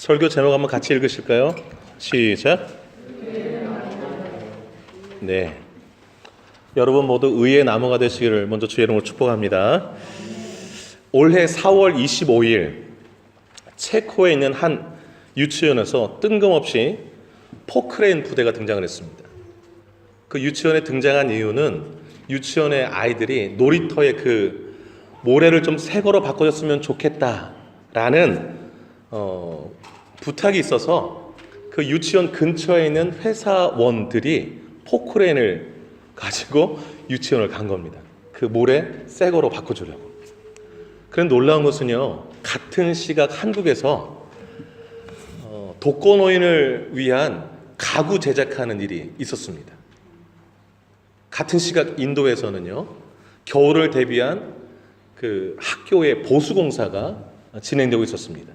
설교 제목 한번 같이 읽으실까요? 시작. 네. 여러분 모두 의의 나무가 되시기를 먼저 주의 이름으로 축복합니다. 올해 4월 25일 체코에 있는 한 유치원에서 뜬금없이 포크레인 부대가 등장을 했습니다. 그 유치원에 등장한 이유는 유치원의 아이들이 놀이터의 그 모래를 좀 새 거로 바꿔줬으면 좋겠다라는 부탁이 있어서 그 유치원 근처에 있는 회사원들이 포크레인을 가지고 유치원을 간 겁니다. 그 모래 새 거로 바꿔주려고. 그런데 놀라운 것은요, 같은 시각 한국에서 독거노인을 위한 가구 제작하는 일이 있었습니다. 같은 시각 인도에서는요, 겨울을 대비한 그 학교의 보수공사가 진행되고 있었습니다.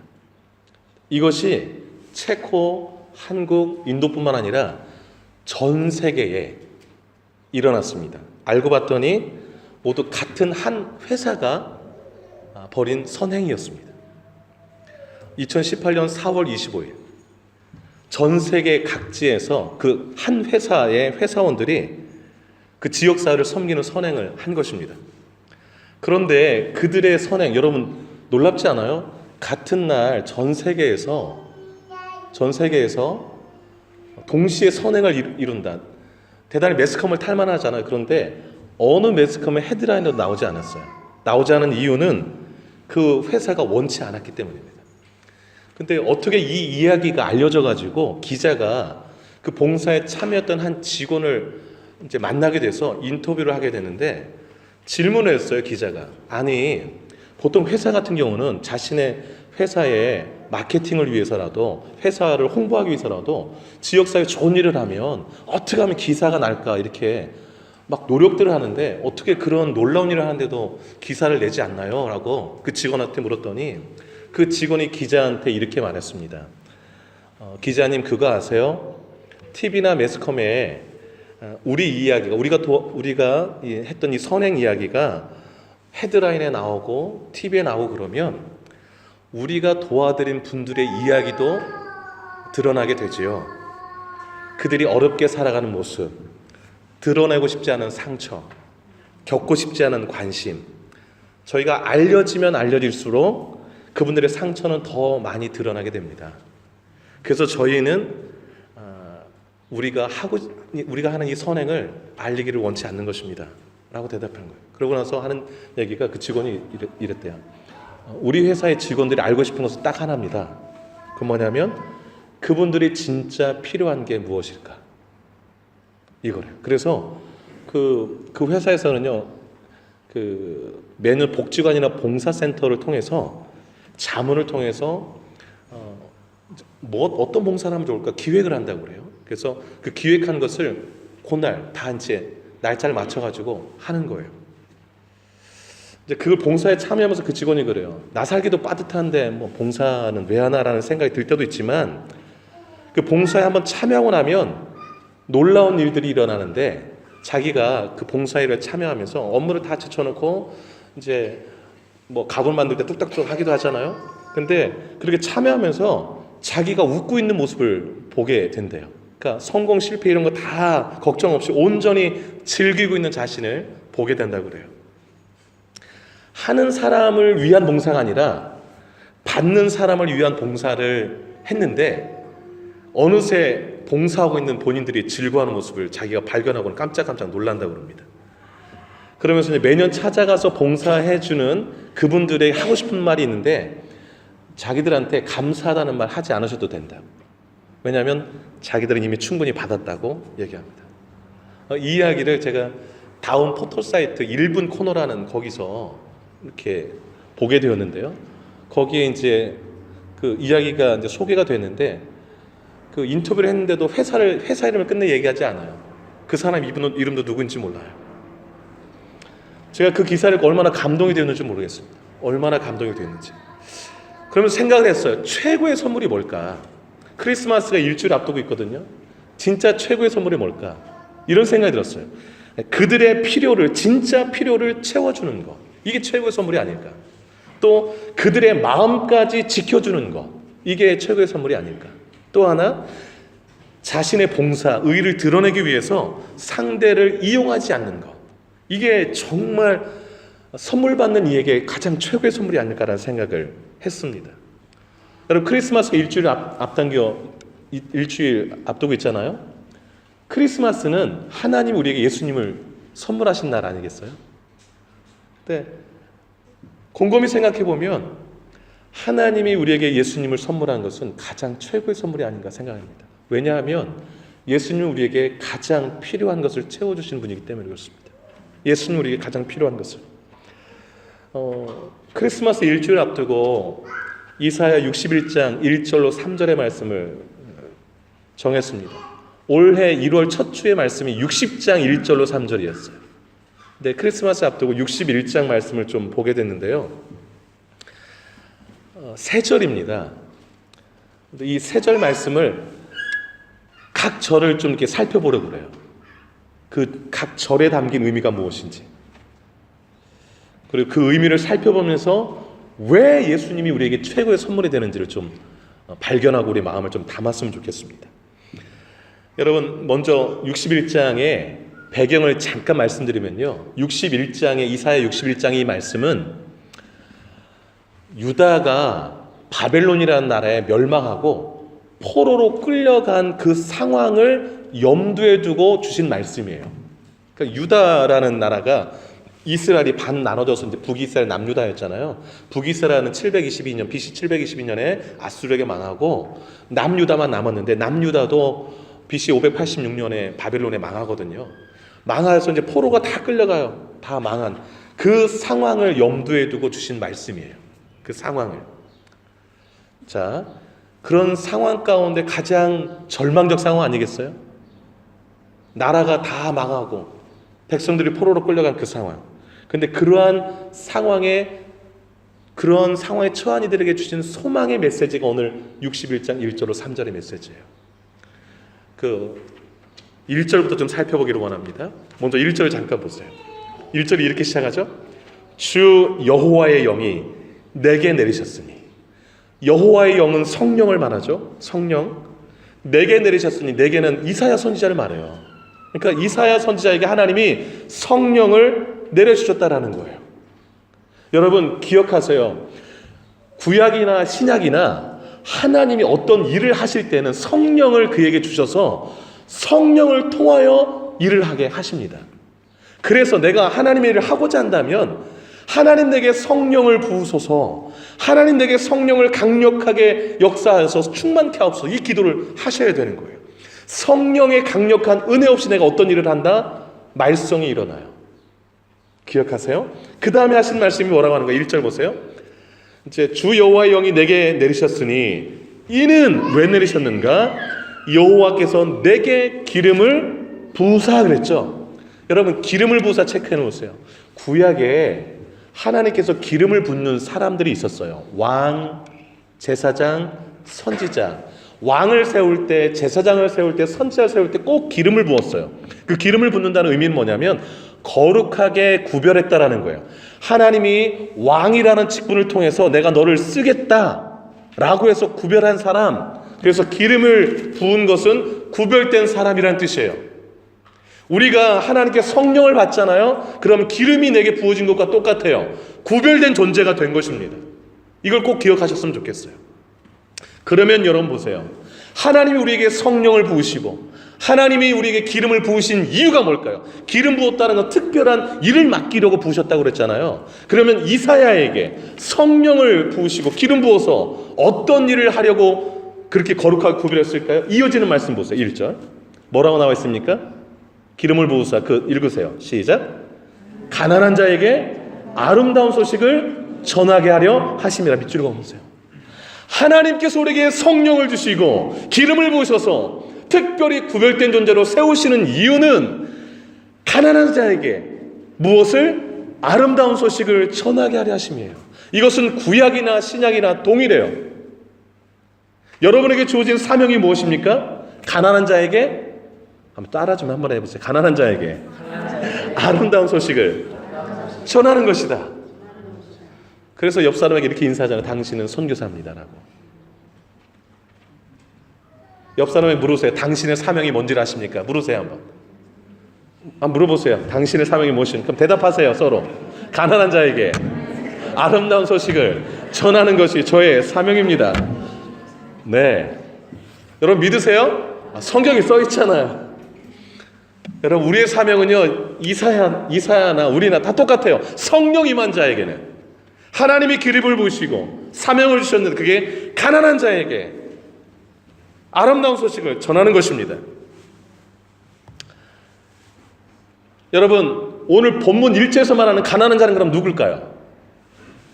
이것이 체코, 한국, 인도뿐만 아니라 전 세계에 일어났습니다. 알고 봤더니 모두 같은 한 회사가 벌인 선행이었습니다. 2018년 4월 25일 전 세계 각지에서 그 한 회사의 회사원들이 그 지역사회를 섬기는 선행을 한 것입니다. 그런데 그들의 선행, 여러분 놀랍지 않아요? 같은 날 전 세계에서 동시에 선행을 이룬다. 대단히 매스컴을 탈만하잖아요. 그런데 어느 매스컴의 헤드라인도 나오지 않았어요. 나오지 않은 이유는 그 회사가 원치 않았기 때문입니다. 근데 어떻게 이 이야기가 알려져 가지고 기자가 그 봉사에 참여했던 한 직원을 이제 만나게 돼서 인터뷰를 하게 되는데 질문을 했어요, 기자가. 아니, 보통 회사 같은 경우는 자신의 회사의 마케팅을 위해서라도, 회사를 홍보하기 위해서라도 지역사회에 좋은 일을 하면 어떻게 하면 기사가 날까 이렇게 막 노력들을 하는데 어떻게 그런 놀라운 일을 하는데도 기사를 내지 않나요? 라고 그 직원한테 물었더니 그 직원이 기자한테 이렇게 말했습니다. 기자님, 그거 아세요? TV나 매스컴에 우리 이야기가, 우리가 했던 이 선행 이야기가 헤드라인에 나오고 TV에 나오고 그러면 우리가 도와드린 분들의 이야기도 드러나게 되지요. 그들이 어렵게 살아가는 모습, 드러내고 싶지 않은 상처, 겪고 싶지 않은 관심, 저희가 알려지면 알려질수록 그분들의 상처는 더 많이 드러나게 됩니다. 그래서 저희는 우리가 하는 이 선행을 알리기를 원치 않는 것입니다 라고 대답한 거예요. 그러고 나서 하는 얘기가, 그 직원이 이랬대요. 우리 회사의 직원들이 알고 싶은 것은 딱 하나입니다. 그 뭐냐면 그분들이 진짜 필요한 게 무엇일까, 이거래요. 그래서 그 회사에서는요, 그 매년 복지관이나 봉사센터를 통해서 자문을 통해서 어떤 봉사를 하면 좋을까 기획을 한다고 그래요. 그래서 그 기획한 것을 그날 다 이제 날짜를 맞춰가지고 하는 거예요. 이제 그걸 봉사에 참여하면서 그 직원이 그래요. 나 살기도 빠듯한데 뭐 봉사는 왜 하나라는 생각이 들 때도 있지만, 그 봉사에 한번 참여하고 나면 놀라운 일들이 일어나는데, 자기가 그 봉사일에 참여하면서 업무를 다 제쳐놓고 이제 뭐 가글 만들 때 뚝딱뚝 하기도 하잖아요. 근데 그렇게 참여하면서 자기가 웃고 있는 모습을 보게 된대요. 그러니까 성공, 실패 이런 거 다 걱정 없이 온전히 즐기고 있는 자신을 보게 된다고 그래요. 하는 사람을 위한 봉사가 아니라 받는 사람을 위한 봉사를 했는데 어느새 봉사하고 있는 본인들이 즐거워하는 모습을 자기가 발견하고는 깜짝깜짝 놀란다고 그럽니다. 그러면서 이제 매년 찾아가서 봉사해주는 그분들의 하고 싶은 말이 있는데 자기들한테 감사하다는 말 하지 않으셔도 된다. 왜냐하면 자기들은 이미 충분히 받았다고 얘기합니다. 이 이야기를 제가 다운 포털 사이트 1분 코너라는 거기서 이렇게 보게 되었는데요. 거기에 이제 그 이야기가 이제 소개가 됐는데, 그 인터뷰를 했는데도 회사 이름을 끝내 얘기하지 않아요. 그 사람 이름도 누구인지 몰라요. 제가 그 기사를 얼마나 감동이 되었는지 모르겠습니다. 얼마나 감동이 되었는지. 그러면 생각을 했어요. 최고의 선물이 뭘까? 크리스마스가 일주일 앞두고 있거든요. 진짜 최고의 선물이 뭘까? 이런 생각이 들었어요. 그들의 필요를, 진짜 필요를 채워주는 것, 이게 최고의 선물이 아닐까. 또 그들의 마음까지 지켜주는 것, 이게 최고의 선물이 아닐까. 또 하나, 자신의 봉사, 의를 드러내기 위해서 상대를 이용하지 않는 것. 이게 정말 선물 받는 이에게 가장 최고의 선물이 아닐까라는 생각을 했습니다. 여러분, 크리스마스 일주일 일주일 앞두고 있잖아요. 크리스마스는 하나님 우리에게 예수님을 선물하신 날 아니겠어요? 근데 곰곰이 생각해 보면 하나님이 우리에게 예수님을 선물한 것은 가장 최고의 선물이 아닌가 생각합니다. 왜냐하면 예수님은 우리에게 가장 필요한 것을 채워주신 분이기 때문에 그렇습니다. 예수님은 우리에게 가장 필요한 것을. 크리스마스 일주일 앞두고 이사야 61장 1절로 3절의 말씀을 정했습니다. 올해 1월 첫 주의 말씀이 60장 1절로 3절이었어요. 근데 크리스마스 앞두고 61장 말씀을 좀 보게 됐는데요. 세 절입니다. 이 세 절 말씀을 각 절을 좀 이렇게 살펴보려고 그래요. 그 각 절에 담긴 의미가 무엇인지, 그리고 그 의미를 살펴보면서 왜 예수님이 우리에게 최고의 선물이 되는지를 좀 발견하고 우리 마음을 좀 담았으면 좋겠습니다. 여러분, 먼저 61장의 배경을 잠깐 말씀드리면요, 61장의 이사야 61장의 이 말씀은 유다가 바벨론이라는 나라에 멸망하고 포로로 끌려간 그 상황을 염두에 두고 주신 말씀이에요. 그러니까 유다라는 나라가 이스라엘이 반 나눠져서 이제 북이스라엘, 남유다였잖아요. 북이스라엘은 722년 BC 722년에 아수르에게 망하고 남유다만 남았는데, 남유다도 BC 586년에 바벨론에 망하거든요. 망해서 이제 포로가 다 끌려가요. 다 망한 그 상황을 염두에 두고 주신 말씀이에요. 그 상황을. 자, 그런 상황 가운데 가장 절망적 상황 아니겠어요? 나라가 다 망하고 백성들이 포로로 끌려간 그 상황. 근데 그런 상황에 처한 이들에게 주신 소망의 메시지가 오늘 61장 1절로 3절의 메시지예요. 그 1절부터 좀 살펴보기를 원합니다. 먼저 1절 잠깐 보세요. 1절이 이렇게 시작하죠. 주 여호와의 영이 내게 내리셨으니. 여호와의 영은 성령을 말하죠. 성령. 내게 내리셨으니, 내게는 이사야 선지자를 말해요. 그러니까 이사야 선지자에게 하나님이 성령을 내려주셨다라는 거예요. 여러분 기억하세요. 구약이나 신약이나 하나님이 어떤 일을 하실 때는 성령을 그에게 주셔서 성령을 통하여 일을 하게 하십니다. 그래서 내가 하나님의 일을 하고자 한다면 하나님 내게 성령을 부으소서, 하나님 내게 성령을 강력하게 역사하셔서 충만케 하옵소서, 이 기도를 하셔야 되는 거예요. 성령의 강력한 은혜 없이 내가 어떤 일을 한다? 말썽이 일어나요. 기억하세요? 그 다음에 하신 말씀이 뭐라고 하는 거예요? 1절 보세요. 이제 주 여호와의 영이 내게 내리셨으니, 이는 왜 내리셨는가? 여호와께서 내게 기름을 부으사 그랬죠. 여러분, 기름을 부으사 체크해 놓으세요. 구약에 하나님께서 기름을 붓는 사람들이 있었어요. 왕, 제사장, 선지자. 왕을 세울 때, 제사장을 세울 때, 선지자를 세울 때 꼭 기름을 부었어요. 그 기름을 붓는다는 의미는 뭐냐면 거룩하게 구별했다라는 거예요. 하나님이 왕이라는 직분을 통해서 내가 너를 쓰겠다라고 해서 구별한 사람, 그래서 기름을 부은 것은 구별된 사람이라는 뜻이에요. 우리가 하나님께 성령을 받잖아요. 그럼 기름이 내게 부어진 것과 똑같아요. 구별된 존재가 된 것입니다. 이걸 꼭 기억하셨으면 좋겠어요. 그러면 여러분 보세요. 하나님이 우리에게 성령을 부으시고 하나님이 우리에게 기름을 부으신 이유가 뭘까요? 기름 부었다는 건 특별한 일을 맡기려고 부으셨다고 그랬잖아요. 그러면 이사야에게 성령을 부으시고 기름 부어서 어떤 일을 하려고 그렇게 거룩하게 구별했을까요? 이어지는 말씀 보세요. 1절 뭐라고 나와 있습니까? 기름을 부으사, 읽으세요. 시작. 가난한 자에게 아름다운 소식을 전하게 하려 하심이라. 밑줄을 그어보세요. 하나님께서 우리에게 성령을 주시고 기름을 부으셔서 특별히 구별된 존재로 세우시는 이유는 가난한 자에게 무엇을? 아름다운 소식을 전하게 하려 하심이에요. 이것은 구약이나 신약이나 동일해요. 여러분에게 주어진 사명이 무엇입니까? 가난한 자에게, 한번 따라 좀 한번 해보세요. 가난한 자에게 아름다운 소식을 전하는 것이다. 그래서 옆 사람에게 이렇게 인사하잖아요. 당신은 선교사입니다라고. 옆 사람에게 물으세요. 당신의 사명이 뭔지를 아십니까? 물으세요 한번. 물어보세요. 당신의 사명이 무엇입니까? 그럼 대답하세요. 서로. 가난한 자에게 아름다운 소식을 전하는 것이 저의 사명입니다. 네. 여러분 믿으세요? 성경에 써 있잖아요. 여러분 우리의 사명은요, 이사야나 우리나 다 똑같아요. 성령 임한 자에게는 하나님이 기름을 부으시고 사명을 주셨는데 그게 가난한 자에게 아름다운 소식을 전하는 것입니다. 여러분 오늘 본문 1절에서 말하는 가난한 자는 그럼 누굴까요?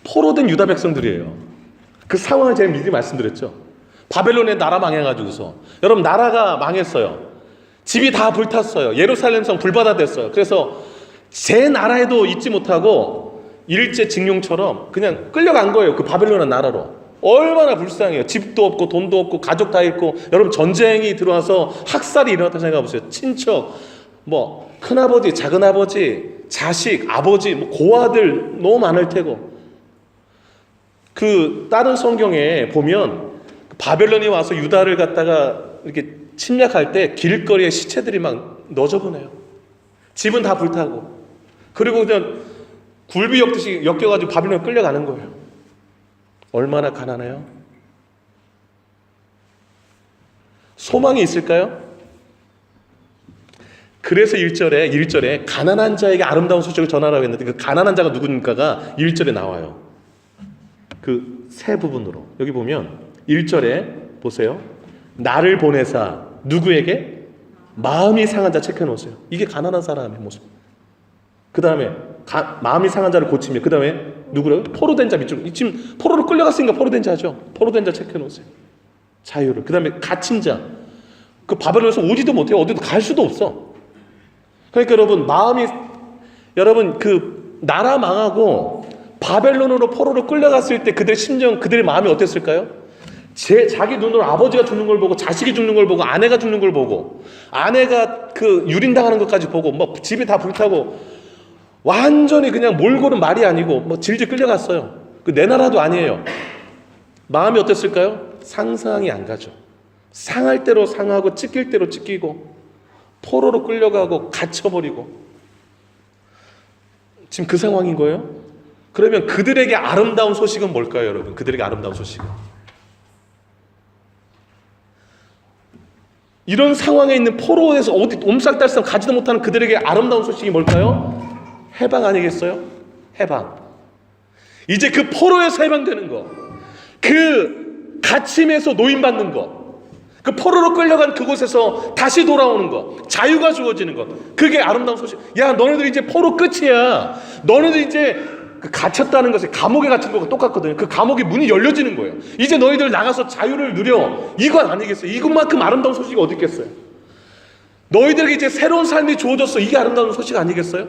포로된 유다 백성들이에요. 그 상황을 제가 미리 말씀드렸죠. 바벨론의 나라 망해가지고서 여러분 나라가 망했어요. 집이 다 불탔어요. 예루살렘 성 불바다 됐어요. 그래서 제 나라에도 있지 못하고 일제징용처럼 그냥 끌려간 거예요. 그 바벨론의 나라로. 얼마나 불쌍해요. 집도 없고 돈도 없고 가족 다 있고. 여러분 전쟁이 들어와서 학살이 일어났다 생각해보세요. 친척, 뭐 큰아버지, 작은아버지, 자식, 아버지, 뭐 고아들 너무 많을 테고. 그 다른 성경에 보면 바벨론이 와서 유다를 갖다가 이렇게 침략할 때 길거리에 시체들이 막 너저분해요. 집은 다 불타고. 그리고 그냥 굴비 엮듯이 엮여가지고 바벨론에 끌려가는 거예요. 얼마나 가난해요? 소망이 있을까요? 그래서 1절에 가난한 자에게 아름다운 소식을 전하라고 했는데 그 가난한 자가 누구인가가 1절에 나와요. 그 세 부분으로. 여기 보면 1절에 보세요. 나를 보내사 누구에게? 마음이 상한 자 체크해놓으세요. 이게 가난한 사람의 모습. 그 다음에 마음이 상한 자를 고치며 그 다음에 누구래요? 포로된 자 밑줄. 지금 포로로 끌려갔으니까 포로된 자죠. 포로된 자 체크해놓으세요. 자유를. 그 다음에 갇힌 자. 그 바벨론에서 오지도 못해요. 어디도 갈 수도 없어. 그러니까 여러분 그 나라 망하고 바벨론으로 포로로 끌려갔을 때 그들의 심정, 그들의 마음이 어땠을까요? 자기 눈으로 아버지가 죽는 걸 보고 자식이 죽는 걸 보고 아내가 죽는 걸 보고 아내가 그 유린당하는 것까지 보고 뭐 집이 다 불타고 완전히 그냥 몰골은 말이 아니고 뭐 질질 끌려갔어요. 그 내 나라도 아니에요. 마음이 어땠을까요? 상상이 안 가죠. 상할 대로 상하고 찢길 대로 찢기고 포로로 끌려가고 갇혀버리고 지금 그 상황인 거예요? 그러면 그들에게 아름다운 소식은 뭘까요, 여러분? 그들에게 아름다운 소식은 이런 상황에 있는 포로에서 어디 옴살달싹 가지도 못하는 그들에게 아름다운 소식이 뭘까요? 해방 아니겠어요? 해방. 이제 그 포로에서 해방되는 거, 그 갇힘에서 노임받는 거, 그 포로로 끌려간 그곳에서 다시 돌아오는 거, 자유가 주어지는 것, 그게 아름다운 소식. 야, 너네들 이제 포로 끝이야. 너네들 이제 그 갇혔다는 것이 감옥에 갇힌 거가 똑같거든요. 그 감옥의 문이 열려지는 거예요. 이제 너희들 나가서 자유를 누려. 이건 아니겠어요? 이것만큼 아름다운 소식이 어디 있겠어요? 너희들에게 이제 새로운 삶이 주어졌어. 이게 아름다운 소식 아니겠어요?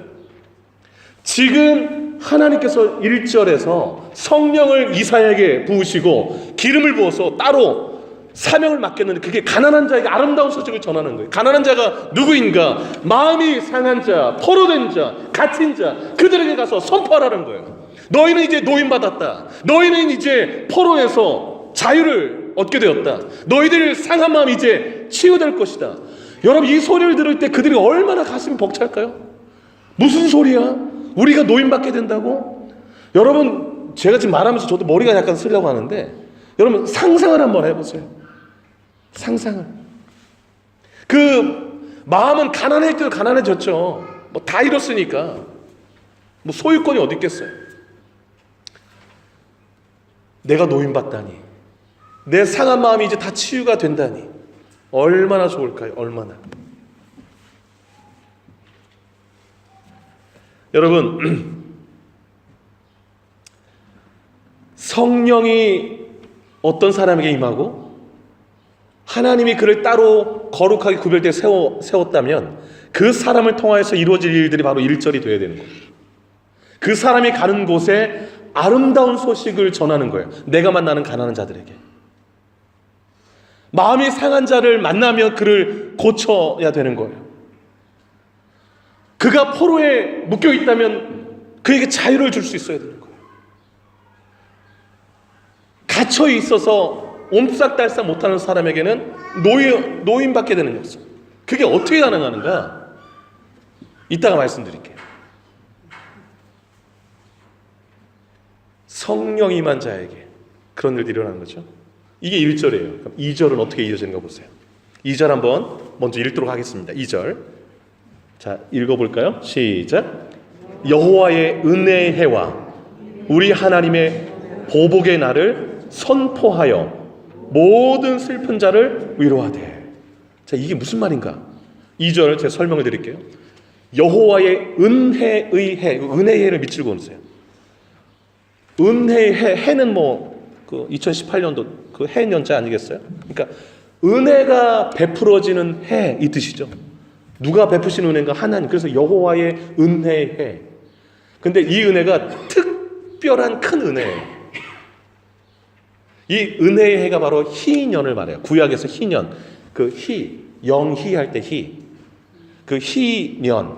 지금 하나님께서 1절에서 성령을 이사야에게 부으시고 기름을 부어서 따로 사명을 맡겼는데 그게 가난한 자에게 아름다운 소식을 전하는 거예요. 가난한 자가 누구인가? 마음이 상한 자, 포로된 자, 갇힌 자, 그들에게 가서 선포하라는 거예요. 너희는 이제 노임받았다. 너희는 이제 포로에서 자유를 얻게 되었다. 너희들 상한 마음 이제 치유될 것이다. 여러분 이 소리를 들을 때 그들이 얼마나 가슴이 벅찰까요? 무슨 소리야? 우리가 노임받게 된다고? 여러분 제가 지금 말하면서 저도 머리가 약간 쓰려고 하는데 여러분 상상을 한번 해보세요. 상상을. 그 마음은 가난할 때도 가난해졌죠. 뭐 다 잃었으니까. 뭐 소유권이 어디 있겠어요. 내가 노임받다니, 내 상한 마음이 이제 다 치유가 된다니 얼마나 좋을까요? 얼마나. 여러분 성령이 어떤 사람에게 임하고 하나님이 그를 따로 거룩하게 구별되어 세웠다면 그 사람을 통하여서 이루어질 일들이 바로 1절이 되어야 되는 거예요. 그 사람이 가는 곳에 아름다운 소식을 전하는 거예요. 내가 만나는 가난한 자들에게. 마음이 상한 자를 만나며 그를 고쳐야 되는 거예요. 그가 포로에 묶여 있다면 그에게 자유를 줄 수 있어야 되는 거예요. 갇혀 있어서 옴싹달싹 못하는 사람에게는 노인받게 되는 것입니다. 그게 어떻게 가능하는가? 이따가 말씀드릴게요. 성령이 임한 자에게 그런 일들이 일어나는 거죠. 이게 1절이에요. 그럼 2절은 어떻게 이어지는가 보세요. 2절 한번 먼저 읽도록 하겠습니다. 2절. 자, 읽어볼까요? 시작. 여호와의 은혜의 해와 우리 하나님의 보복의 날을 선포하여 모든 슬픈 자를 위로하되. 자, 이게 무슨 말인가? 2절 제가 설명을 드릴게요. 여호와의 은혜의 해, 은혜의 해를 밑줄 그으세요. 은혜의 해, 해는 그 2018년도 그 해년자 아니겠어요? 그러니까 은혜가 베풀어지는 해 이 뜻이죠. 누가 베푸신 은혜인가? 하나님. 그래서 여호와의 은혜의 해. 근데 이 은혜가 특별한 큰 은혜예요. 이 은혜의 해가 바로 희년을 말해요. 구약에서 희년, 그 영희 할 때 그 희년,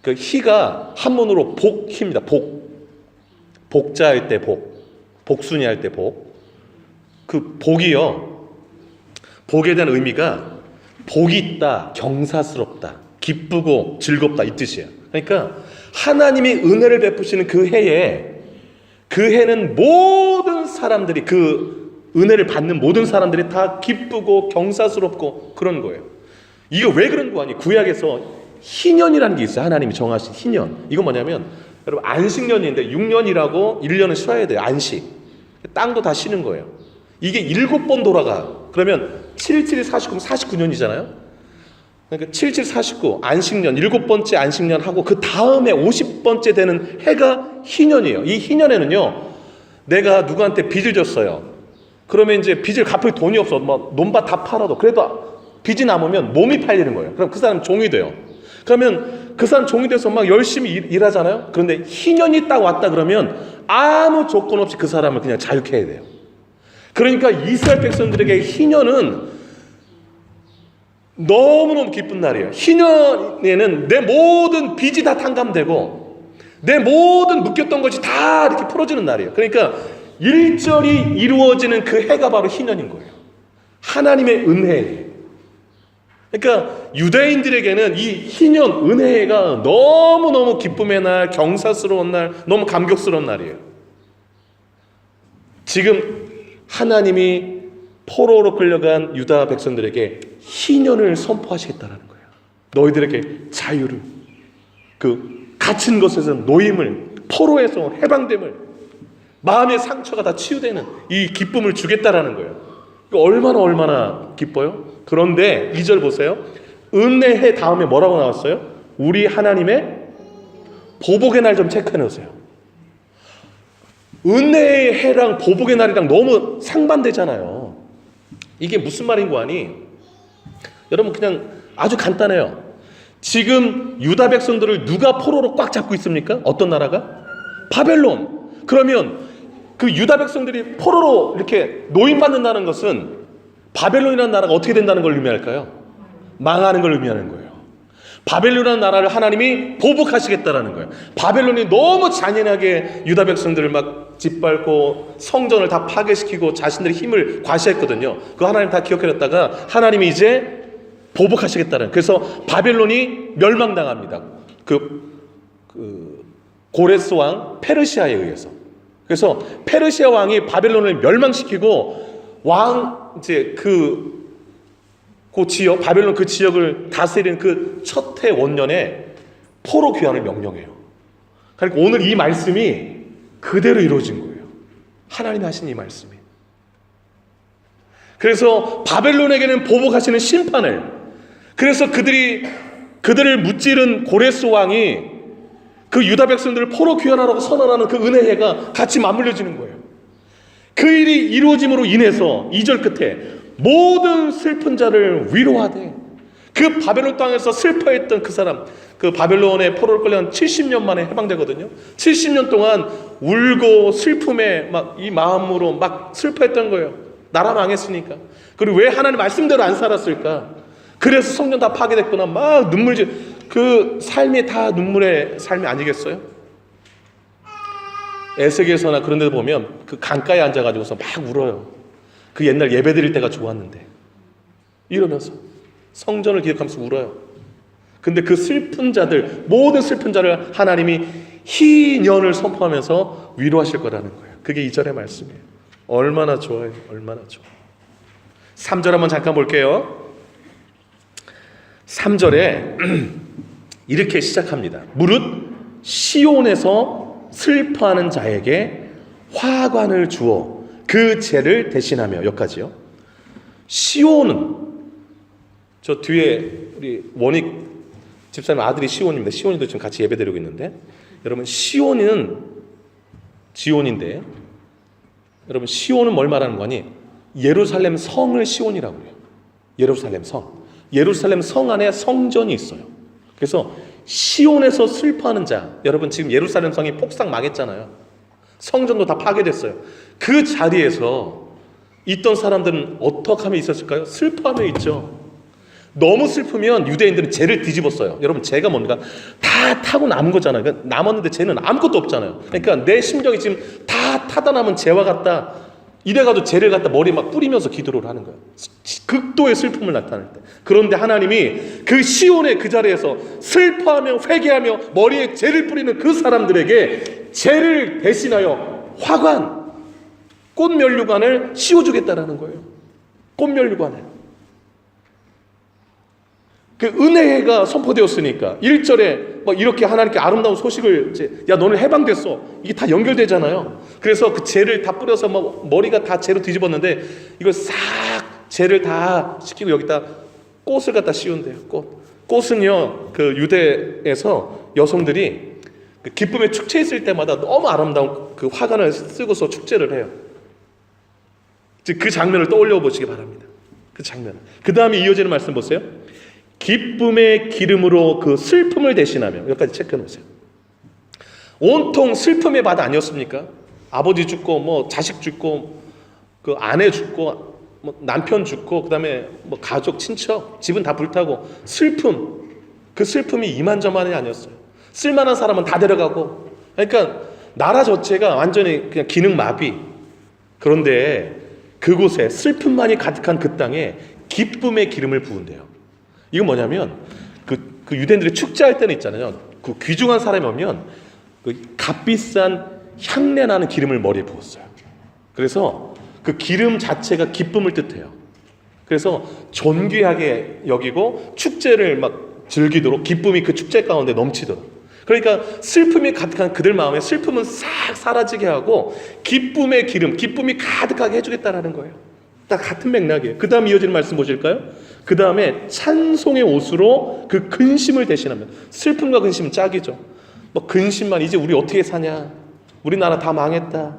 그 희가 한문으로 복희입니다. 복자 할 때 복순이 할 때 그 복이요. 복에 대한 의미가 복이 있다, 경사스럽다, 기쁘고 즐겁다 이 뜻이에요. 그러니까 하나님이 은혜를 베푸시는 그 해에, 그 해는 모든 사람들이, 그 은혜를 받는 모든 사람들이 다 기쁘고 경사스럽고 그런 거예요. 이거 왜 그런 거 아니에요? 구약에서 희년이라는 게 있어요. 하나님이 정하신 희년. 이건 뭐냐면 여러분 안식년인데 6년이라고 1년은 쉬어야 돼요. 안식. 땅도 다 쉬는 거예요. 이게 7번 돌아가. 그러면 7, 7, 49, 49년이잖아요. 그러니까 7, 7, 49 안식년 7번째 안식년 하고 그 다음에 50번째 되는 해가 희년이에요. 이 희년에는요, 내가 누구한테 빚을 졌어요. 그러면 이제 빚을 갚을 돈이 없어. 논밭 다 팔아도 그래도 빚이 남으면 몸이 팔리는 거예요. 그럼 그 사람 종이 돼요. 그러면 그 사람 종이 돼서 막 열심히 일하잖아요. 그런데 희년이 딱 왔다 그러면 아무 조건 없이 그 사람을 그냥 자유케 해야 돼요. 그러니까 이스라엘 백성들에게 희년은 너무너무 기쁜 날이에요. 희년에는 내 모든 빚이 다 탕감되고 내 모든 묶였던 것이 다 이렇게 풀어지는 날이에요. 그러니까 일절이 이루어지는 그 해가 바로 희년인 거예요. 하나님의 은혜. 그러니까 유대인들에게는 이 희년 은혜가 너무너무 기쁨의 날, 경사스러운 날, 너무 감격스러운 날이에요. 지금 하나님이 포로로 끌려간 유다 백성들에게 희년을 선포하시겠다는 거예요. 너희들에게 자유를, 그 갇힌 것에서 노임을, 포로에서 해방됨을, 마음의 상처가 다 치유되는 이 기쁨을 주겠다라는 거예요. 얼마나 기뻐요? 그런데 2절 보세요. 은혜해 다음에 뭐라고 나왔어요? 우리 하나님의 보복의 날 좀 체크해 놓으세요. 은혜의 해랑 보복의 날이랑 너무 상반되잖아요. 이게 무슨 말인 거 아니? 여러분 그냥 아주 간단해요. 지금 유다 백성들을 누가 포로로 꽉 잡고 있습니까? 어떤 나라가? 바벨론. 그러면 그 유다 백성들이 포로로 이렇게 노임받는다는 것은 바벨론이라는 나라가 어떻게 된다는 걸 의미할까요? 망하는 걸 의미하는 거예요. 바벨론이라는 나라를 하나님이 보복하시겠다라는 거예요. 바벨론이 너무 잔인하게 유다 백성들을 막 짓밟고 성전을 다 파괴시키고 자신들의 힘을 과시했거든요. 그거 하나님 다 기억해놨다가 하나님이 이제 보복하시겠다는. 그래서 바벨론이 멸망당합니다. 고레스 왕 페르시아에 의해서. 그래서 페르시아 왕이 바벨론을 멸망시키고 이제 그 지역, 바벨론 그 지역을 다스리는 그 첫 해 원년에 포로 귀환을 명령해요. 그러니까 오늘 이 말씀이 그대로 이루어진 거예요. 하나님이 하신 이 말씀이. 그래서 바벨론에게는 보복하시는 심판을, 그래서 그들을 무찌른 고레스 왕이 그 유다 백성들을 포로 귀환하라고 선언하는 그 은혜가 같이 맞물려지는 거예요. 그 일이 이루어짐으로 인해서 2절 끝에 모든 슬픈 자를 위로하되, 그 바벨론 땅에서 슬퍼했던 그 사람, 그 바벨론의 포로를 끌려간 70년 만에 해방되거든요. 70년 동안 울고 슬픔에 막 이 마음으로 막 슬퍼했던 거예요. 나라 망했으니까. 그리고 왜 하나님 말씀대로 안 살았을까? 그래서 성전 다 파괴됐구나. 막 그 삶이 다 눈물의 삶이 아니겠어요? 에스겔서나 그런 데 보면 그 강가에 앉아가지고서 막 울어요. 그 옛날 예배 드릴 때가 좋았는데. 이러면서 성전을 기억하면서 울어요. 근데 그 슬픈 자들, 모든 슬픈 자를 하나님이 희년을 선포하면서 위로하실 거라는 거예요. 그게 2절의 말씀이에요. 얼마나 좋아요. 얼마나 좋아요. 3절 한번 잠깐 볼게요. 3절에 이렇게 시작합니다. 무릇 시온에서 슬퍼하는 자에게 화관을 주어 그 죄를 대신하며. 여기까지요. 시온은, 저 뒤에 우리 원익 집사님 아들이 시온입니다. 시온이도 지금 같이 예배드리고 있는데, 여러분 시온은 지온인데, 여러분 시온은 뭘 말하는 거니? 예루살렘 성을 시온이라고 해요. 예루살렘 성. 예루살렘 성 안에 성전이 있어요. 그래서 시온에서 슬퍼하는 자, 여러분 지금 예루살렘 성이 폭삭 망했잖아요. 성전도 다 파괴됐어요. 그 자리에서 있던 사람들은 어떻게 하면 있었을까요? 슬퍼하며 있죠. 너무 슬프면 유대인들은 죄를 뒤집었어요. 여러분 죄가 뭔가 다 타고 남은 거잖아요. 그러니까 남았는데 죄는 아무것도 없잖아요. 그러니까 내 심정이 지금 다 타다 남은 죄와 같다. 이래가지고 죄를 갖다 머리에 막 뿌리면서 기도를 하는 거예요. 극도의 슬픔을 나타낼 때. 그런데 하나님이 그 시온의 그 자리에서 슬퍼하며 회개하며 머리에 죄를 뿌리는 그 사람들에게 죄를 대신하여 화관, 꽃면류관을 씌워주겠다라는 거예요. 꽃면류관을. 그 은혜가 선포되었으니까 1절에 막 이렇게 하나님께 아름다운 소식을 이제, 야 너는 해방됐어, 이게 다 연결되잖아요. 그래서 그 죄를 다 뿌려서 막 머리가 다 죄로 뒤집었는데 이걸 싹 죄를 다 씻기고 여기다 꽃을 갖다 씌운대요. 꽃은요 그 유대에서 여성들이 그 기쁨의 축제 있을 때마다 너무 아름다운 그 화관을 쓰고서 축제를 해요. 그 장면을 떠올려 보시기 바랍니다. 그 장면. 그 다음에 이어지는 말씀 보세요. 기쁨의 기름으로 그 슬픔을 대신하며. 여기까지 체크해 놓으세요. 온통 슬픔의 바다 아니었습니까? 아버지 죽고 뭐 자식 죽고 그 아내 죽고 뭐 남편 죽고 그다음에 뭐 가족 친척 집은 다 불타고 슬픔. 그 슬픔이 이만저만이 아니었어요. 쓸만한 사람은 다 데려가고. 그러니까 나라 전체가 완전히 그냥 기능 마비. 그런데 그곳에 슬픔만이 가득한 그 땅에 기쁨의 기름을 부은대요. 이건 뭐냐면 그 유대인들이 축제할 때는 있잖아요. 그 귀중한 사람이 오면 그 값비싼 향내 나는 기름을 머리에 부었어요. 그래서 그 기름 자체가 기쁨을 뜻해요. 그래서 존귀하게 여기고 축제를 막 즐기도록 기쁨이 그 축제 가운데 넘치도록. 그러니까 슬픔이 가득한 그들 마음에 슬픔은 싹 사라지게 하고 기쁨의 기름, 기쁨이 가득하게 해주겠다라는 거예요. 딱 같은 맥락이에요. 그 다음 이어지는 말씀 보실까요? 그 다음에 찬송의 옷으로 그 근심을 대신하면. 슬픔과 근심은 짝이죠. 뭐 근심만, 이제 우리 어떻게 사냐, 우리나라 다 망했다,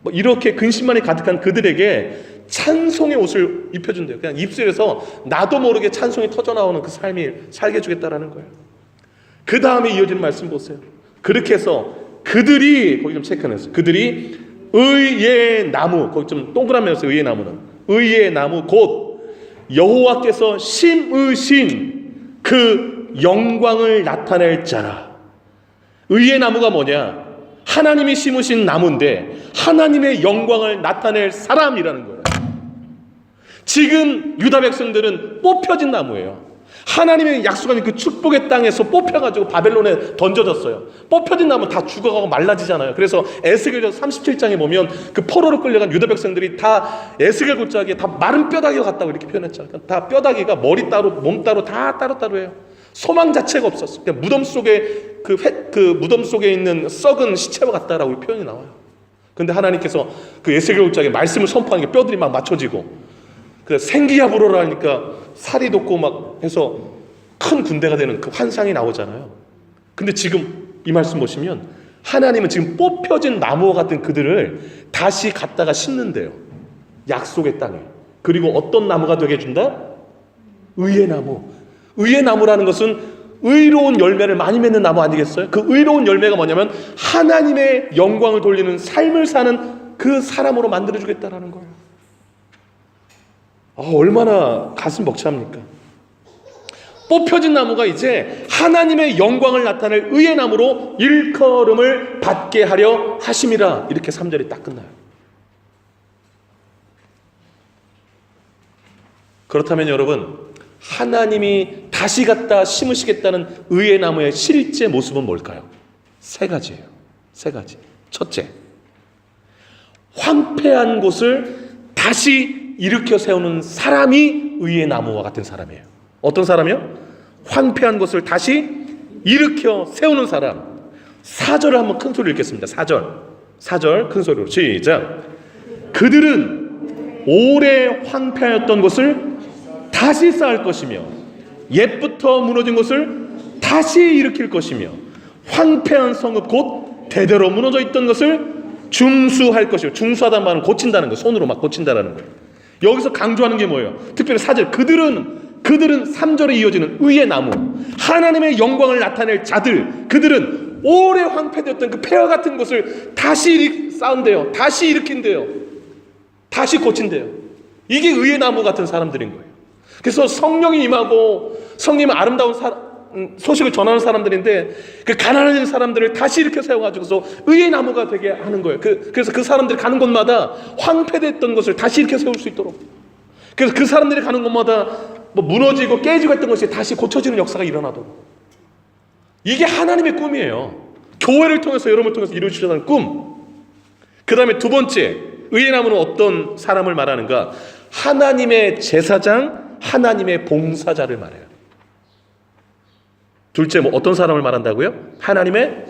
뭐 이렇게 근심만이 가득한 그들에게 찬송의 옷을 입혀준대요. 그냥 입술에서 나도 모르게 찬송이 터져나오는 그 삶이 살게 해주겠다라는 거예요. 그 다음에 이어지는 말씀 보세요. 그렇게 해서 그들이, 거기 좀 체크해놨어요. 그들이 의의 나무, 거기 좀 동그라미였어요. 의의 나무는 의의 나무 곧 여호와께서 심으신 그 영광을 나타낼 자라. 의의 나무가 뭐냐? 하나님이 심으신 나무인데 하나님의 영광을 나타낼 사람이라는 거예요. 지금 유다 백성들은 뽑혀진 나무예요. 하나님의 약속한 그 축복의 땅에서 뽑혀가지고 바벨론에 던져졌어요. 뽑혀진 나무 다 죽어가고 말라지잖아요. 그래서 에스겔서 37장에 보면 그 포로로 끌려간 유다 백성들이 다 에스겔 골짜기에 다 마른 뼈다귀가 같다고 이렇게 표현했잖아요. 다 뼈다귀가 머리 따로 몸 따로 다 따로따로예요. 소망 자체가 없었어요. 그냥 무덤 속에 그 무덤 속에 있는 썩은 시체와 같다라고 표현이 나와요. 그런데 하나님께서 그 에스겔 골짜기에 말씀을 선포하는 게 뼈들이 막 맞춰지고, 그래서 생기야 불어라니까 살이 돋고 막 해서 큰 군대가 되는 그 환상이 나오잖아요. 근데 지금 이 말씀 보시면 하나님은 지금 뽑혀진 나무와 같은 그들을 다시 갖다가 심는데요. 약속의 땅에. 그리고 어떤 나무가 되게 해준다? 의의 나무. 의의 나무라는 것은 의로운 열매를 많이 맺는 나무 아니겠어요? 그 의로운 열매가 뭐냐면 하나님의 영광을 돌리는 삶을 사는 그 사람으로 만들어주겠다라는 거예요. 얼마나 가슴 벅찹니까? 뽑혀진 나무가 이제 하나님의 영광을 나타낼 의의 나무로 일컬음을 받게 하려 하심이라. 이렇게 3절이 딱 끝나요. 그렇다면 여러분, 하나님이 다시 갖다 심으시겠다는 의의 나무의 실제 모습은 뭘까요? 세 가지예요. 세 가지. 첫째, 황폐한 곳을 다시 일으켜 세우는 사람이 의의 나무와 같은 사람이에요. 어떤 사람이요? 황폐한 곳을 다시 일으켜 세우는 사람. 4절을 한번 큰 소리로 읽겠습니다. 4절 큰 소리로 시작. 그들은 오래 황폐하였던 곳을 다시 쌓을 것이며 옛부터 무너진 곳을 다시 일으킬 것이며 황폐한 성읍 곧 대대로 무너져 있던 것을 중수할 것이요. 중수하다는 말은 고친다는 거예요. 손으로 막 고친다라는 거예요. 여기서 강조하는 게 뭐예요? 특별히 4절 그들은 3절에 이어지는 의의 나무, 하나님의 영광을 나타낼 자들, 그들은 오래 황폐되었던 그 폐허 같은 것을 다시 쌓은대요. 다시 일으킨대요. 다시 고친대요. 이게 의의 나무 같은 사람들인 거예요. 그래서 성령이 임하고 성령의 아름다운 소식을 전하는 사람들인데 그 가난한 사람들을 다시 일으켜 세워가지고서 의의 나무가 되게 하는 거예요. 그래서 그 사람들이 가는 곳마다 황폐됐던 것을 다시 일으켜 세울 수 있도록. 그래서 그 사람들이 가는 곳마다 뭐 무너지고 깨지고 했던 것이 다시 고쳐지는 역사가 일어나도록. 이게 하나님의 꿈이에요. 교회를 통해서 여러분을 통해서 이루어지려는 꿈. 그 다음에 두 번째, 의의 나무는 어떤 사람을 말하는가? 하나님의 제사장, 하나님의 봉사자를 말해요. 둘째, 어떤 사람을 말한다고요? 하나님의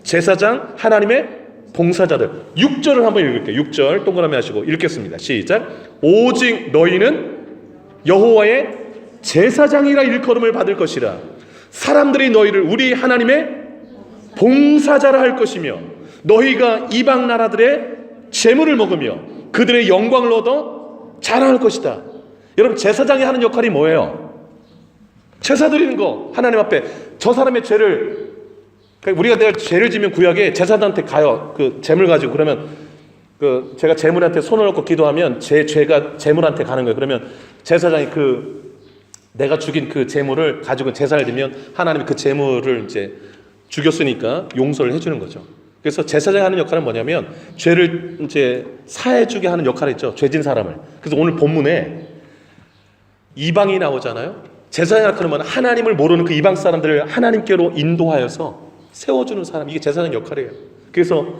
제사장, 하나님의 봉사자들. 6절을 한번 읽을게요. 6절 동그라미 하시고 읽겠습니다. 시작. 오직 너희는 여호와의 제사장이라 일컬음을 받을 것이라. 사람들이 너희를 우리 하나님의 봉사자라 할 것이며 너희가 이방 나라들의 재물을 먹으며 그들의 영광을 얻어 자랑할 것이다. 여러분, 제사장이 하는 역할이 뭐예요? 제사 드리는 거. 하나님 앞에 저 사람의 죄를, 우리가 내가 죄를 지면 구약에 제사장한테 가요. 그 재물 가지고. 그러면 제가 재물한테 손을 얹고 기도하면 제 죄가 재물한테 가는 거예요. 그러면 제사장이 내가 죽인 그 재물을 가지고 제사를 드리면 하나님이 그 재물을 이제 죽였으니까 용서를 해주는 거죠. 그래서 제사장이 하는 역할은 뭐냐면 죄를 이제 사해주게 하는 역할이 있죠. 죄진 사람을. 그래서 오늘 본문에 이방이 나오잖아요. 제사장이라 그러면 하나님을 모르는 그 이방 사람들을 하나님께로 인도하여서 세워주는 사람. 이게 제사장 역할이에요. 그래서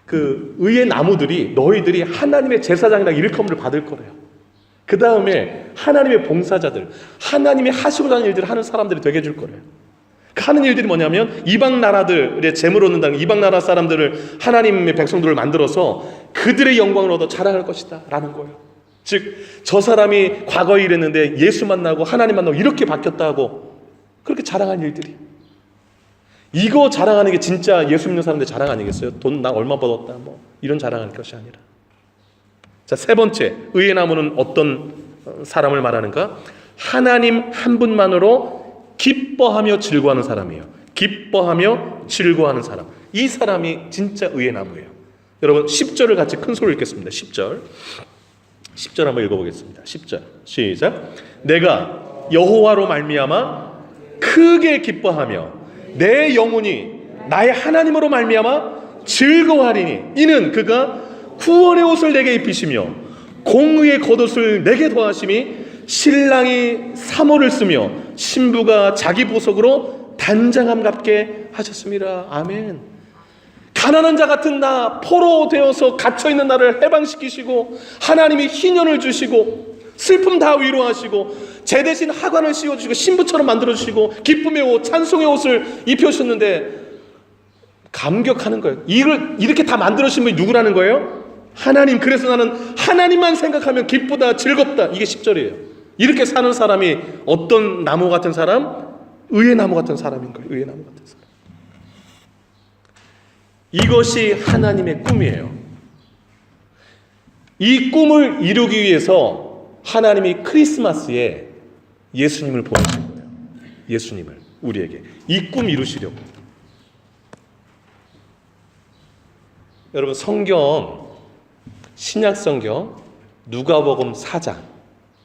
그 의의 나무들이 너희들이 하나님의 제사장이라 일컬음을 받을 거래요. 그 다음에 하나님의 봉사자들, 하나님이 하시고자 하는 일들을 하는 사람들이 되게 해줄 거래요. 그 하는 일들이 뭐냐면 이방 나라들의 재물 얻는다는, 이방 나라 사람들을, 하나님의 백성들을 만들어서 그들의 영광을 얻어 자랑할 것이다 라는 거예요. 즉 저 사람이 과거에 이랬는데 예수 만나고 하나님 만나고 이렇게 바뀌었다고 그렇게 자랑한 일들이, 이거 자랑하는 게 진짜 예수 믿는 사람들 자랑 아니겠어요? 돈 나 얼마 벌었다 뭐 이런 자랑할 것이 아니라. 자, 세 번째, 의의 나무는 어떤 사람을 말하는가? 하나님 한 분만으로 기뻐하며 즐거워하는 사람이에요. 기뻐하며 즐거워하는 사람. 이 사람이 진짜 의의 나무예요. 여러분 10절을 같이 큰 소리로 읽겠습니다. 10절 한번 읽어보겠습니다. 10절 시작. 내가 여호와로 말미암아 크게 기뻐하며 내 영혼이 나의 하나님으로 말미암아 즐거워하리니 이는 그가 구원의 옷을 내게 입히시며 공의의 겉옷을 내게 더하심이 신랑이 사모를 쓰며 신부가 자기 보석으로 단장함 같게 하셨습니다. 아멘. 가난한 자 같은 나, 포로 되어서 갇혀있는 나를 해방시키시고 하나님이 희년을 주시고 슬픔 다 위로하시고 제 대신 하관을 씌워주시고 신부처럼 만들어주시고 기쁨의 옷, 찬송의 옷을 입혀주셨는데 감격하는 거예요. 이걸 이렇게 다 만들어주신 분이 누구라는 거예요? 하나님. 그래서 나는 하나님만 생각하면 기쁘다, 즐겁다. 이게 10절이에요. 이렇게 사는 사람이 어떤 나무 같은 사람? 의의 나무 같은 사람인 거예요. 의의 나무 같은 사람. 이것이 하나님의 꿈이에요. 이 꿈을 이루기 위해서 하나님이 크리스마스에 예수님을 보내신 거예요. 예수님을 우리에게 이 꿈 이루시려고. 여러분, 성경, 신약 성경 누가복음 4장,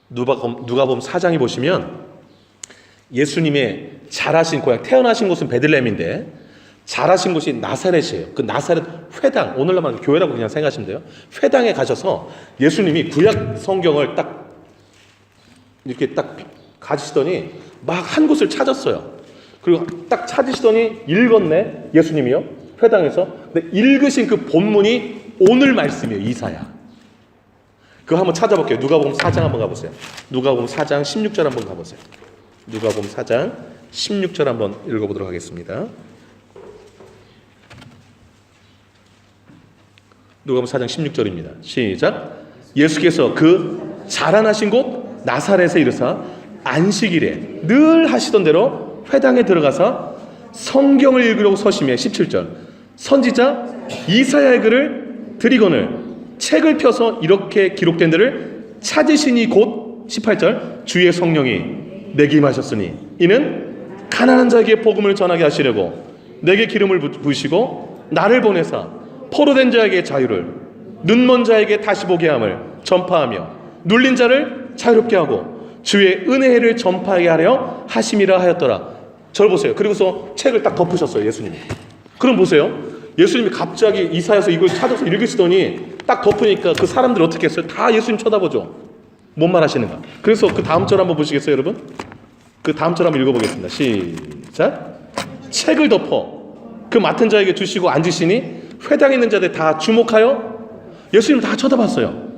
누가복음 4장에 보시면 예수님의 자라신 고향, 태어나신 곳은 베들레헴인데 자라신 곳이 나사렛이에요. 그 나사렛 회당, 오늘날 말하는 교회라고 그냥 생각하시면 돼요. 회당에 가셔서 예수님이 구약 성경을 딱 이렇게 딱 가지시더니 막 한 곳을 찾았어요. 그리고 딱 찾으시더니 읽었네, 예수님이요, 회당에서. 근데 읽으신 그 본문이 오늘 말씀이에요. 이사야. 그거 한번 찾아볼게요. 누가복음 4장 한번 가보세요. 누가복음 4장 16절 한번 가보세요. 누가복음 4장 16절 한번 읽어보도록 하겠습니다. 누가복음 4장 16절입니다. 시작. 예수께서 그 자라나신 곳 나사렛에 이르사 안식일에 늘 하시던 대로 회당에 들어가서 성경을 읽으려고 서심해. 17절. 선지자 이사야의 글을 드리거늘 책을 펴서 이렇게 기록된 데를 찾으시니 곧 18절. 주의 성령이 내게 임하셨으니 이는 가난한 자에게 복음을 전하게 하시려고 내게 기름을 부으시고 나를 보내사 포로된 자에게 자유를, 눈먼 자에게 다시 보게 함을 전파하며 눌린 자를 자유롭게 하고 주의 은혜를 전파하게 하려 하심이라 하였더라. 저를 보세요. 그리고서 책을 딱 덮으셨어요, 예수님이. 그럼 보세요. 예수님이 갑자기 이사야서 이걸 찾아서 읽으시더니 딱 덮으니까 그 사람들 어떻게 했어요? 다 예수님 쳐다보죠. 뭔 말 하시는가. 그래서 그 다음 절 한번 보시겠어요, 여러분? 그 다음 절 한번 읽어보겠습니다. 시작. 책을 덮어 그 맡은 자에게 주시고 앉으시니 회당에 있는 자들 다 주목하여 예수님 다 쳐다봤어요.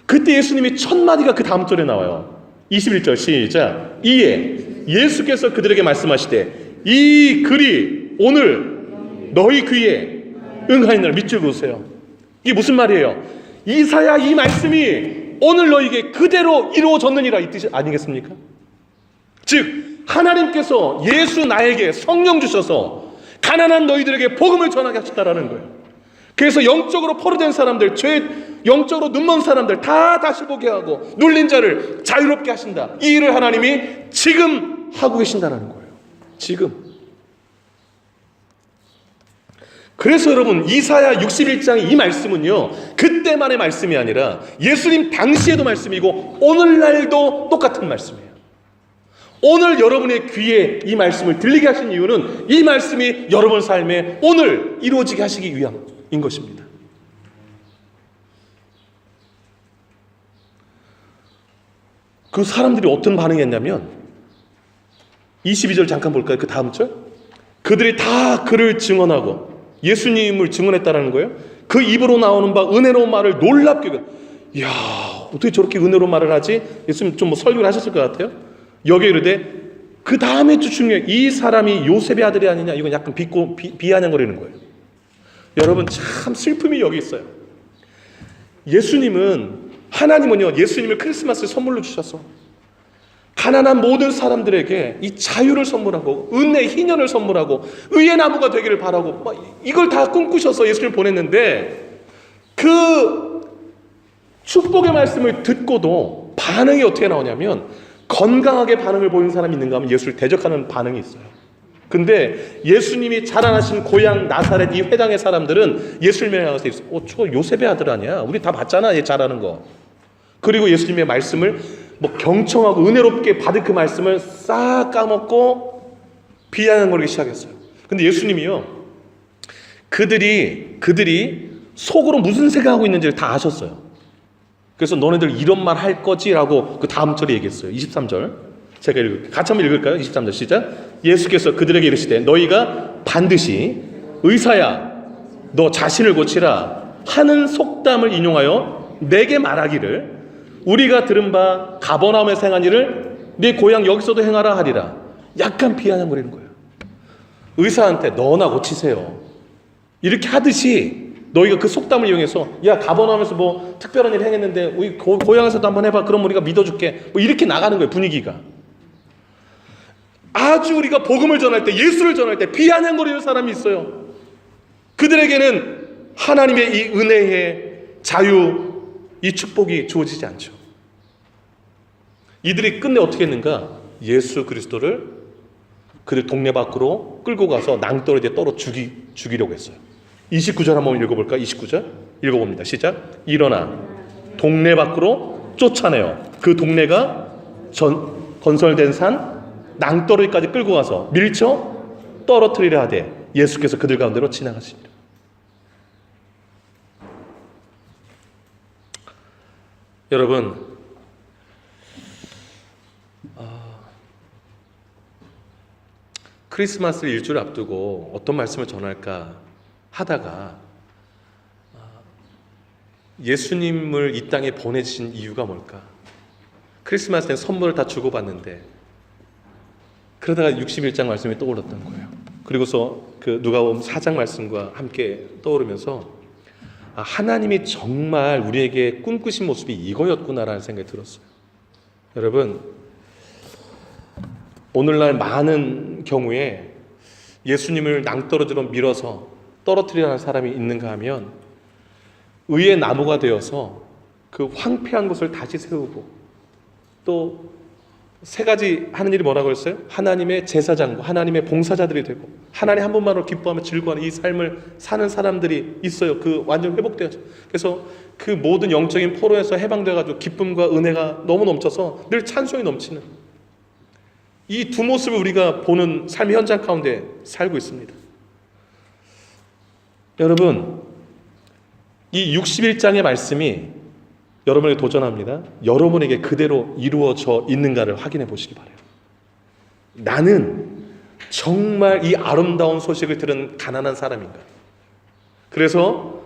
그때 예수님이 첫 마디가 그 다음 절에 나와요. 21절 시작. 이에 예수께서 그들에게 말씀하시되 이 글이 오늘 너희 귀에 응하였느라. 밑줄 그으세요. 이게 무슨 말이에요? 이사야 이 말씀이 오늘 너희에게 그대로 이루어졌느니라, 이 뜻이 아니겠습니까? 즉 하나님께서 예수 나에게 성령 주셔서 가난한 너희들에게 복음을 전하게 하셨다라는 거예요. 그래서 영적으로 포로된 사람들, 영적으로 눈먼 사람들 다 다시 보게 하고 눌린 자를 자유롭게 하신다. 이 일을 하나님이 지금 하고 계신다는 거예요. 지금. 그래서 여러분 이사야 61장의 이 말씀은요, 그때만의 말씀이 아니라 예수님 당시에도 말씀이고 오늘날도 똑같은 말씀이에요. 오늘 여러분의 귀에 이 말씀을 들리게 하신 이유는 이 말씀이 여러분 삶에 오늘 이루어지게 하시기 위함인 것입니다. 그 사람들이 어떤 반응이 했냐면 22절 잠깐 볼까요? 그 다음 절. 그들이 다 그를 증언하고 예수님을 증언했다라는 거예요. 그 입으로 나오는 바 은혜로운 말을 놀랍게, 이야 어떻게 저렇게 은혜로운 말을 하지? 예수님 좀 뭐 설교를 하셨을 것 같아요. 여기에 이르되 그 다음에 주 중에 이 사람이 요셉의 아들이 아니냐, 이건 약간 비아냥거리는 거예요. 여러분 참 슬픔이 여기 있어요. 하나님은요 예수님을 크리스마스 선물로 주셔서 가난한 모든 사람들에게 이 자유를 선물하고 은혜 희년을 선물하고 의의 나무가 되기를 바라고 이걸 다 꿈꾸셔서 예수님을 보냈는데 그 축복의 말씀을 듣고도 반응이 어떻게 나오냐면 건강하게 반응을 보이는 사람이 있는가 하면 예수를 대적하는 반응이 있어요. 근데 예수님이 자라나신 고향 나사렛 이 회당의 사람들은 예수님에 나가서 저 요셉의 아들 아니야? 우리 다 봤잖아, 얘 잘하는 거. 그리고 예수님의 말씀을 경청하고 은혜롭게 받은 그 말씀을 싹 까먹고 비아냥거리기 시작했어요. 근데 예수님이요, 그들이 속으로 무슨 생각하고 있는지를 다 아셨어요. 그래서 너네들 이런 말 할 거지라고 그 다음 절에 얘기했어요. 23절 제가 읽을게요. 같이 한번 읽을까요? 23절 시작. 예수께서 그들에게 이르시되 너희가 반드시 의사야 너 자신을 고치라 하는 속담을 인용하여 내게 말하기를 우리가 들은 바 가버나움에서 행한 일을 네 고향 여기서도 행하라 하리라. 약간 비아냥거리는 거예요. 의사한테 너나 고치세요 이렇게 하듯이 너희가 그 속담을 이용해서 야 가버나움에서 뭐 특별한 일 행했는데 우리 고향에서도 한번 해봐. 그럼 우리가 믿어줄게. 뭐 이렇게 나가는 거예요. 분위기가. 아주 우리가 복음을 전할 때, 예수를 전할 때 비아냥거리는 사람이 있어요. 그들에게는 하나님의 이 은혜의 자유, 이 축복이 주어지지 않죠. 이들이 끝내 어떻게 했는가? 예수 그리스도를 그들 동네 밖으로 끌고 가서 낭떠러지에 떨어 죽이려고 했어요. 29절 한번 읽어볼까? 29절 읽어봅니다. 시작. 일어나 동네 밖으로 쫓아내어 그 동네가 건설된 산 낭떠러지까지 끌고 가서 밀쳐 떨어뜨리려 하되 예수께서 그들 가운데로 지나가십니다. 여러분 크리스마스를 일주일 앞두고 어떤 말씀을 전할까 하다가 예수님을 이 땅에 보내신 이유가 뭘까? 크리스마스 때 선물을 다 주고받는데 그러다가 61장 말씀이 떠올랐던 거예요. 그리고서 그 누가복음 4장 말씀과 함께 떠오르면서 하나님이 정말 우리에게 꿈꾸신 모습이 이거였구나라는 생각이 들었어요. 여러분, 오늘날 많은 경우에 예수님을 낭떠러지로 밀어서 떨어뜨리려 하는 사람이 있는가 하면 의의 나무가 되어서 그 황폐한 곳을 다시 세우고 또 세 가지 하는 일이 뭐라고 했어요? 하나님의 제사장과 하나님의 봉사자들이 되고 하나님 한 분만으로 기뻐하며 즐거워하는 이 삶을 사는 사람들이 있어요. 그 완전 회복되어져. 그래서 그 모든 영적인 포로에서 해방되어가지고 기쁨과 은혜가 너무 넘쳐서 늘 찬송이 넘치는 이 두 모습을 우리가 보는 삶의 현장 가운데 살고 있습니다. 여러분, 이 61장의 말씀이 여러분에게 도전합니다. 여러분에게 그대로 이루어져 있는가를 확인해 보시기 바라요. 나는 정말 이 아름다운 소식을 들은 가난한 사람인가? 그래서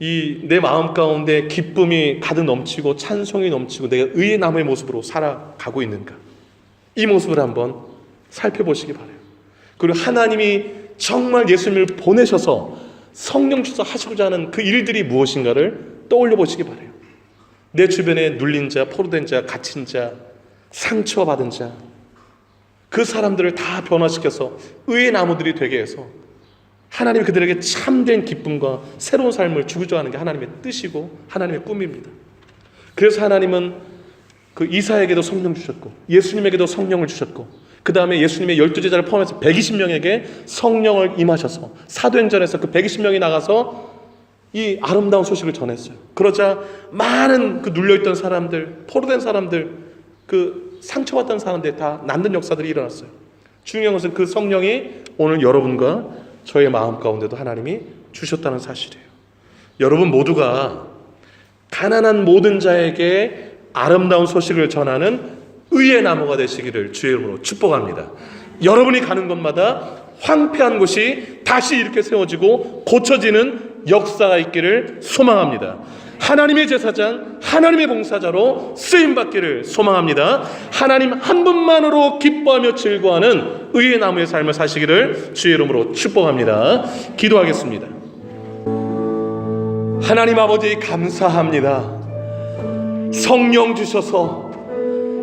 이 내 마음 가운데 기쁨이 가득 넘치고 찬송이 넘치고 내가 의의 나무의 모습으로 살아가고 있는가? 이 모습을 한번 살펴보시기 바라요. 그리고 하나님이 정말 예수님을 보내셔서 성령 주셔서 하시고자 하는 그 일들이 무엇인가를 떠올려 보시기 바라요. 내 주변에 눌린 자, 포로된 자, 갇힌 자, 상처받은 자, 그 사람들을 다 변화시켜서 의의 나무들이 되게 해서 하나님이 그들에게 참된 기쁨과 새로운 삶을 주고자 하는 게 하나님의 뜻이고 하나님의 꿈입니다. 그래서 하나님은 그 이사에게도 성령 주셨고 예수님에게도 성령을 주셨고 그 다음에 예수님의 12제자를 포함해서 120명에게 성령을 임하셔서 사도행전에서 그 120명이 나가서 이 아름다운 소식을 전했어요. 그러자 많은 그 눌려있던 사람들, 포로된 사람들, 그 상처받던 사람들 다 낫는 역사들이 일어났어요. 중요한 것은 그 성령이 오늘 여러분과 저의 마음 가운데도 하나님이 주셨다는 사실이에요. 여러분 모두가 가난한 모든 자에게 아름다운 소식을 전하는 의의 나무가 되시기를 주의 이름으로 축복합니다. 여러분이 가는 곳마다 황폐한 곳이 다시 이렇게 세워지고 고쳐지는 역사가 있기를 소망합니다. 하나님의 제사장, 하나님의 봉사자로 쓰임받기를 소망합니다. 하나님 한 분만으로 기뻐하며 즐거워하는 의의 나무의 삶을 사시기를 주의 이름으로 축복합니다. 기도하겠습니다. 하나님 아버지 감사합니다. 성령 주셔서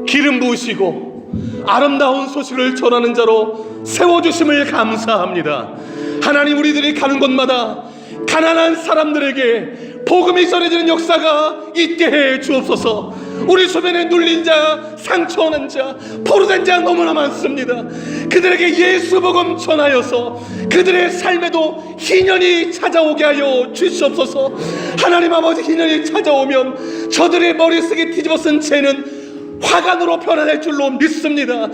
기름 부으시고 아름다운 소식을 전하는 자로 세워주심을 감사합니다. 하나님 우리들이 가는 곳마다 가난한 사람들에게 복음이 전해지는 역사가 있게 해 주옵소서. 우리 주변에 눌린 자, 상처하는 자, 포로된 자 너무나 많습니다. 그들에게 예수 복음 전하여서 그들의 삶에도 희년이 찾아오게 하여 주시옵소서. 하나님 아버지 희년이 찾아오면 저들의 머릿속에 뒤집어 쓴 죄는 화관으로 변화될 줄로 믿습니다.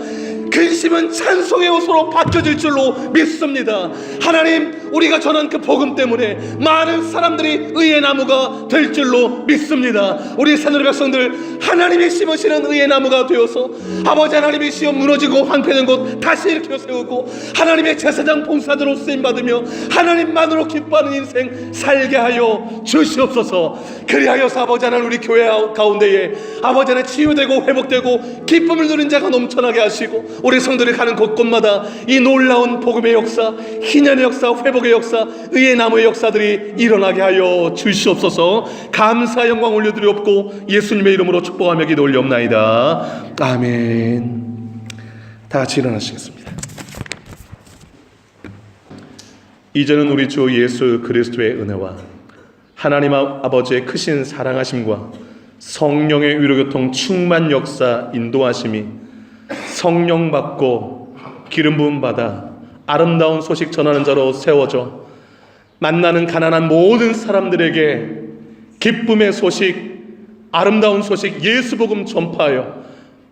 근심은 찬송의 옷으로 바뀌어질 줄로 믿습니다. 하나님 우리가 전한 그 복음 때문에 많은 사람들이 의의 나무가 될 줄로 믿습니다. 우리 새누리 백성들 하나님이 심으시는 의의 나무가 되어서 아버지 하나님이 시험 무너지고 황폐된 곳 다시 일으켜 세우고 하나님의 제사장 봉사자로 쓰임받으며 하나님만으로 기뻐하는 인생 살게 하여 주시옵소서. 그리하여서 아버지 하나님 우리 교회 가운데에 아버지 하나님 치유되고 회복되고 기쁨을 누린 자가 넘쳐나게 하시고 우리 성들이 가는 곳곳마다 이 놀라운 복음의 역사, 희년의 역사, 회복의 역사, 의의 나무의 역사들이 일어나게 하여 주시옵소서. 감사 영광 올려드리옵고 예수님의 이름으로 축복하며 기도 올리옵나이다. 아멘. 다 같이 일어나시겠습니다. 이제는 우리 주 예수 그리스도의 은혜와 하나님 아버지의 크신 사랑하심과 성령의 위로교통 충만 역사 인도하심이 성령 받고 기름 부음 받아 아름다운 소식 전하는 자로 세워져 만나는 가난한 모든 사람들에게 기쁨의 소식, 아름다운 소식, 예수 복음 전파하여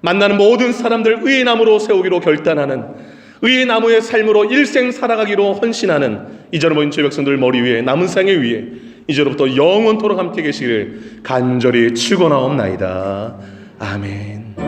만나는 모든 사람들 의의 나무로 세우기로 결단하는 의의 나무의 삶으로 일생 살아가기로 헌신하는 이제는 모인 주의 백성들 머리 위에 남은 생애 위에 이제로부터 영원토록 함께 계시기를 간절히 축원하옵나이다. 아멘.